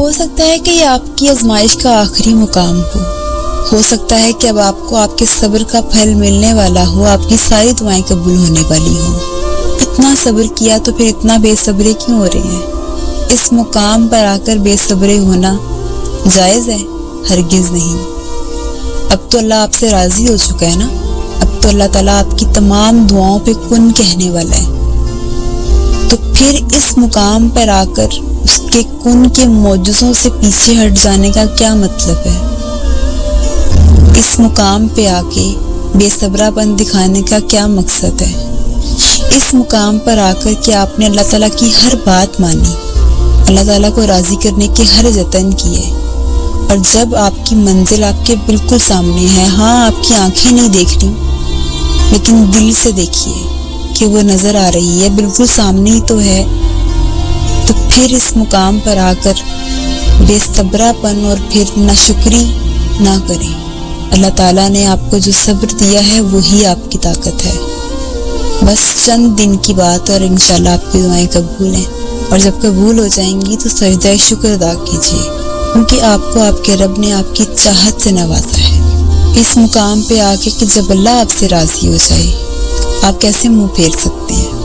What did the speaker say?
ہو سکتا ہے کہ یہ آپ کی آزمائش کا آخری مقام ہو سکتا ہے کہ اب آپ کو آپ کے صبر کا پھل ملنے والا ہو، آپ کی ساری دعائیں قبول ہونے والی ہوں۔ اتنا صبر کیا تو پھر اتنا بے صبرے کیوں ہو رہے ہیں؟ اس مقام پر آ کر بے صبرے ہونا جائز ہے؟ ہرگز نہیں۔ اب تو اللہ آپ سے راضی ہو چکا ہے نا، اب تو اللہ تعالیٰ آپ کی تمام دعاؤں پہ کن کہنے والا ہے، تو پھر اس مقام پر آ کر اس کے کن کے معجزوں سے پیچھے ہٹ جانے کا کیا مطلب ہے؟ اس مقام پہ آ کے بے صبرا پن دکھانے کا کیا مقصد ہے؟ اس مقام پر آ کر کہ آپ نے اللہ تعالیٰ کی ہر بات مانی، اللہ تعالیٰ کو راضی کرنے کے ہر جتن کیے، اور جب آپ کی منزل آپ کے بالکل سامنے ہے، ہاں آپ کی آنکھیں نہیں دیکھ رہی لیکن دل سے دیکھیے کہ وہ نظر آ رہی ہے، بالکل سامنے ہی تو ہے، تو پھر اس مقام پر آ کر بے صبرا پن اور پھر ناشکری نہ کریں۔ اللہ تعالیٰ نے آپ کو جو صبر دیا ہے وہی آپ کی طاقت ہے، بس چند دن کی بات، اور انشاءاللہ آپ کی دعائیں قبول ہیں، اور جب قبول ہو جائیں گی تو سجدہ شکر ادا کیجیے، کیونکہ آپ کو آپ کے رب نے آپ کی چاہت سے نوازا ہے۔ اس مقام پہ آ کے کہ جب اللہ آپ سے راضی ہو جائے، آپ کیسے منہ پھیر سکتے ہیں؟